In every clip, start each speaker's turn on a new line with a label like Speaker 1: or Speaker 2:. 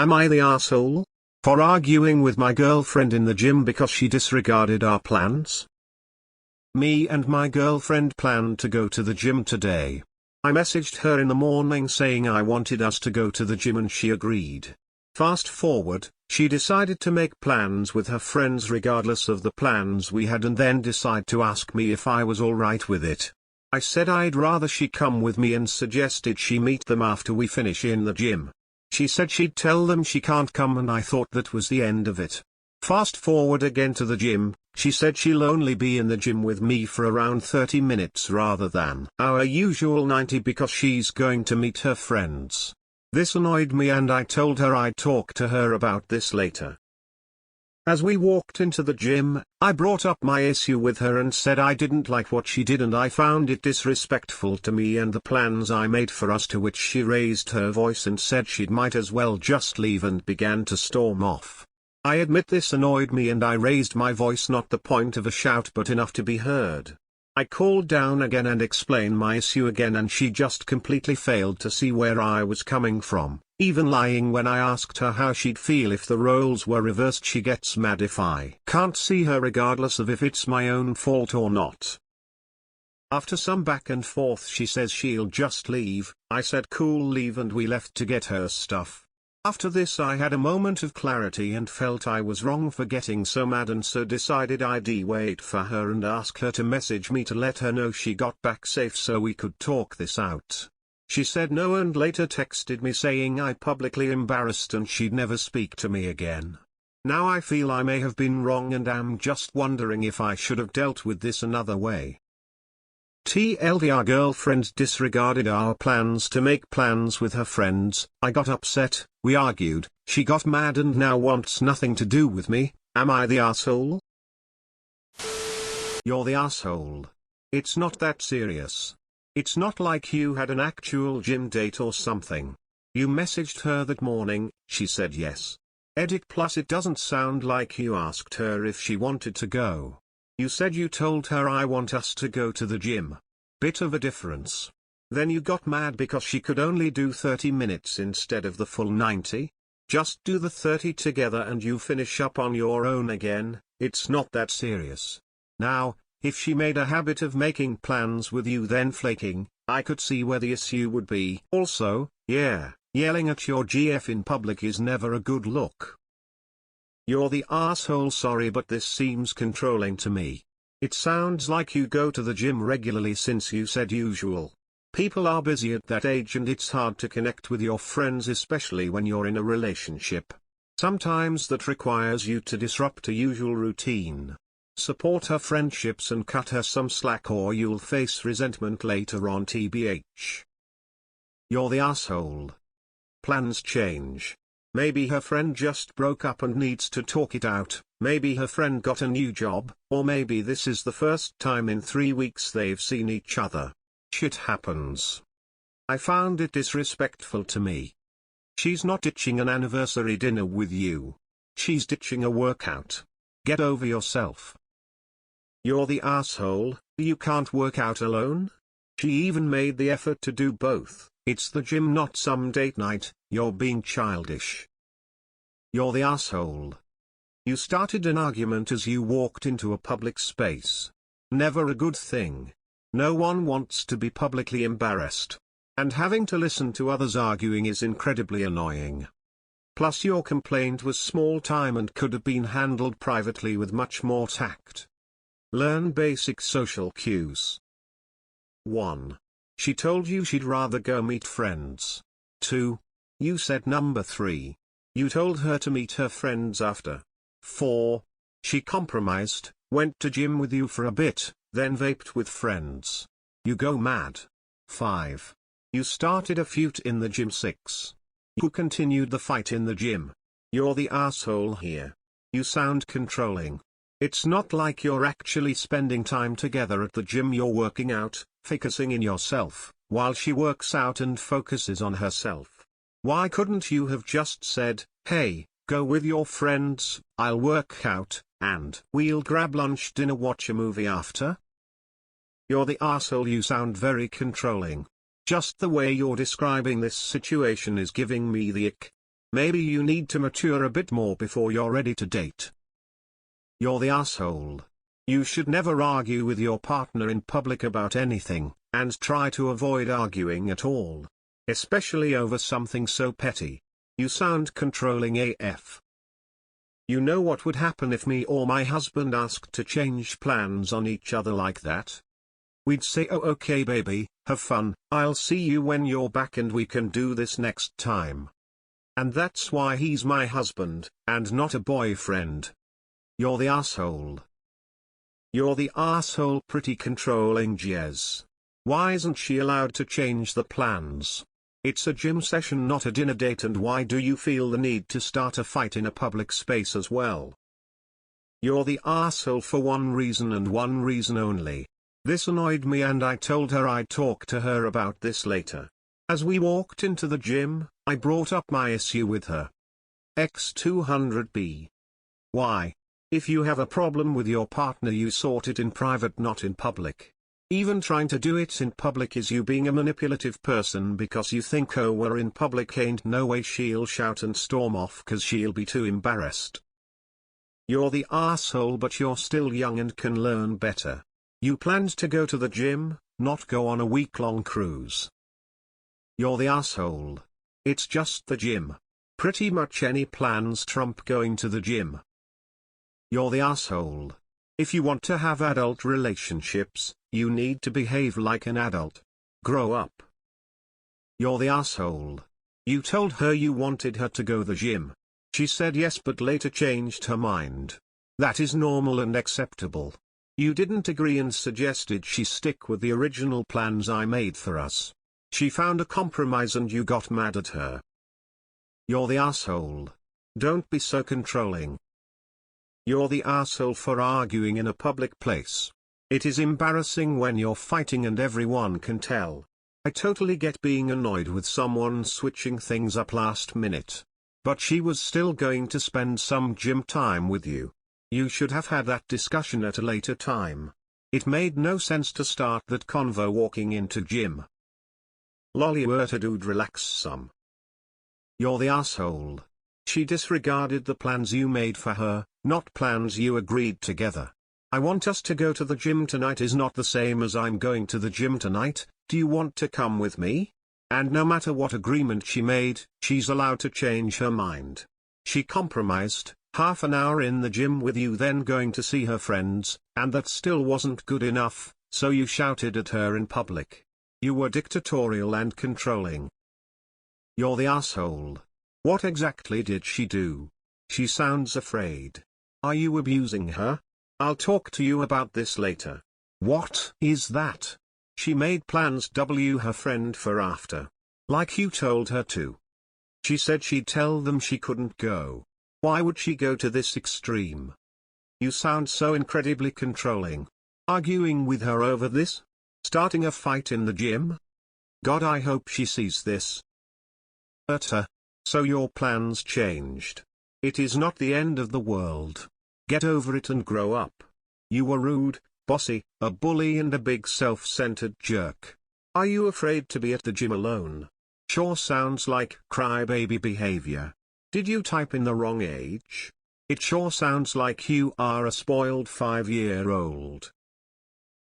Speaker 1: Am I the asshole? For arguing with my girlfriend in the gym because she disregarded our plans? Me and my girlfriend planned to go to the gym today. I messaged her in the morning saying I wanted us to go to the gym and she agreed. Fast forward, she decided to make plans with her friends regardless of the plans we had and then decide to ask me if I was alright with it. I said I'd rather she come with me and suggested she meet them after we finish in the gym. She said she'd tell them she can't come and I thought that was the end of it. Fast forward again to the gym, she said she'll only be in the gym with me for around 30 minutes rather than our usual 90 because she's going to meet her friends. This annoyed me and I told her I'd talk to her about this later. As we walked into the gym, I brought up my issue with her and said I didn't like what she did and I found it disrespectful to me and the plans I made for us, to which she raised her voice and said she'd might as well just leave and began to storm off. I admit this annoyed me and I raised my voice, not the point of a shout but enough to be heard. I called down again and explained my issue again and she just completely failed to see where I was coming from, even lying when I asked her how she'd feel if the roles were reversed. She gets mad if I can't see her regardless of if it's my own fault or not. After some back and forth she says she'll just leave. I said cool, leave, and we left to get her stuff. After this I had a moment of clarity and felt I was wrong for getting so mad and so decided I'd wait for her and ask her to message me to let her know she got back safe so we could talk this out. She said no and later texted me saying I publicly embarrassed and she'd never speak to me again. Now I feel I may have been wrong and am just wondering if I should have dealt with this another way. TLD, our girlfriend disregarded our plans to make plans with her friends. I got upset, we argued, she got mad and now wants nothing to do with me. Am I the asshole? You're the asshole. It's not that serious. It's not like you had an actual gym date or something. You messaged her that morning, she said yes. Edit plus it doesn't sound like you asked her if she wanted to go. You said you told her I want us to go to the gym. Bit of a difference. Then you got mad because she could only do 30 minutes instead of the full 90? Just do the 30 together and you finish up on your own again. It's not that serious. Now, if she made a habit of making plans with you then flaking, I could see where the issue would be. Also, yeah, yelling at your GF in public is never a good look. You're the asshole. Sorry, but this seems controlling to me. It sounds like you go to the gym regularly since you said usual. People are busy at that age and it's hard to connect with your friends, especially when you're in a relationship. Sometimes that requires you to disrupt a usual routine. Support her friendships and cut her some slack or you'll face resentment later on. TBH. You're the asshole. Plans change. Maybe her friend just broke up and needs to talk it out, maybe her friend got a new job, or maybe this is the first time in 3 weeks they've seen each other. Shit happens. I found it disrespectful to me. She's not ditching an anniversary dinner with you. She's ditching a workout. Get over yourself. You're the asshole. You can't work out alone? She even made the effort to do both. It's the gym, not some date night. You're being childish. You're the asshole. You started an argument as you walked into a public space. Never a good thing. No one wants to be publicly embarrassed. And having to listen to others arguing is incredibly annoying. Plus your complaint was small time and could have been handled privately with much more tact. Learn basic social cues. 1. She told you she'd rather go meet friends. 2. You said number 3. You told her to meet her friends after. 4. She compromised, went to gym with you for a bit, then vaped with friends. You go mad. 5. You started a feud in the gym. 6. You continued the fight in the gym. You're the asshole here. You sound controlling. It's not like you're actually spending time together at the gym. You're working out, focusing in yourself, while she works out and focuses on herself. Why couldn't you have just said, hey, go with your friends, I'll work out, and we'll grab lunch, dinner, watch a movie after? You're the asshole. You sound very controlling. Just the way you're describing this situation is giving me the ick. Maybe you need to mature a bit more before you're ready to date. You're the asshole. You should never argue with your partner in public about anything, and try to avoid arguing at all. Especially over something so petty. You sound controlling AF. You know what would happen if me or my husband asked to change plans on each other like that? We'd say, oh okay baby, have fun, I'll see you when you're back and we can do this next time. And that's why he's my husband, and not a boyfriend. You're the asshole. You're the asshole, pretty controlling Jez. Why isn't she allowed to change the plans? It's a gym session, not a dinner date, and why do you feel the need to start a fight in a public space as well? You're the asshole for one reason and one reason only. This annoyed me and I told her I'd talk to her about this later. As we walked into the gym, I brought up my issue with her. X200B. Why? If you have a problem with your partner, you sort it in private, not in public. Even trying to do it in public is you being a manipulative person because you think, oh we're in public, ain't no way she'll shout and storm off cause she'll be too embarrassed. You're the asshole, but you're still young and can learn better. You planned to go to the gym, not go on a week-long cruise. You're the asshole. It's just the gym. Pretty much any plans trump going to the gym. You're the asshole. If you want to have adult relationships, you need to behave like an adult. Grow up. You're the asshole. You told her you wanted her to go to the gym. She said yes but later changed her mind. That is normal and acceptable. You didn't agree and suggested she stick with the original plans I made for us. She found a compromise and you got mad at her. You're the asshole. Don't be so controlling. You're the asshole for arguing in a public place. It is embarrassing when you're fighting and everyone can tell. I totally get being annoyed with someone switching things up last minute. But she was still going to spend some gym time with you. You should have had that discussion at a later time. It made no sense to start that convo walking into gym. Lolly dude, relax some. You're the asshole. She disregarded the plans you made for her, not plans you agreed together. I want us to go to the gym tonight is not the same as I'm going to the gym tonight. Do you want to come with me? And no matter what agreement she made, she's allowed to change her mind. She compromised, half an hour in the gym with you then going to see her friends, and that still wasn't good enough, so you shouted at her in public. You were dictatorial and controlling. You're the asshole. What exactly did she do? She sounds afraid. Are you abusing her? I'll talk to you about this later. What is that? She made plans her friend for after. Like you told her to. She said she'd tell them she couldn't go. Why would she go to this extreme? You sound so incredibly controlling. Arguing with her over this? Starting a fight in the gym? God, I hope she sees this. So your plans changed. It is not the end of the world. Get over it and grow up. You were rude, bossy, a bully and a big self-centered jerk. Are you afraid to be at the gym alone? Sure sounds like crybaby behavior. Did you type in the wrong age? It sure sounds like you are a spoiled 5-year-old.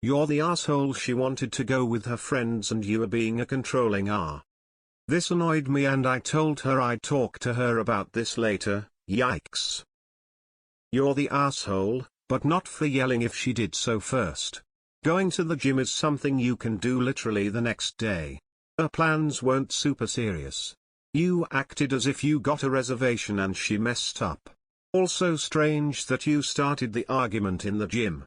Speaker 1: You're the asshole. She wanted to go with her friends and you are being a controlling This annoyed me and I told her I'd talk to her about this later. Yikes. You're the asshole, but not for yelling if she did so first. Going to the gym is something you can do literally the next day. Her plans weren't super serious. You acted as if you got a reservation and she messed up. Also strange that you started the argument in the gym.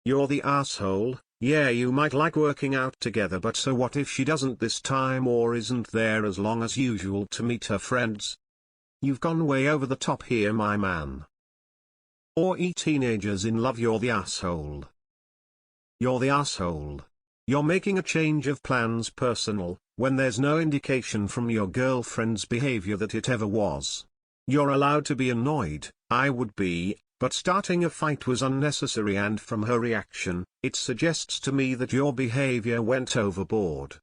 Speaker 1: You're the asshole. Yeah, you might like working out together, but so what if she doesn't this time or isn't there as long as usual to meet her friends? You've gone way over the top here, my man. Or teenagers in love. You're the asshole. You're the asshole. You're making a change of plans personal, when there's no indication from your girlfriend's behavior that it ever was. You're allowed to be annoyed, I would be, but starting a fight was unnecessary, and from her reaction, it suggests to me that your behavior went overboard.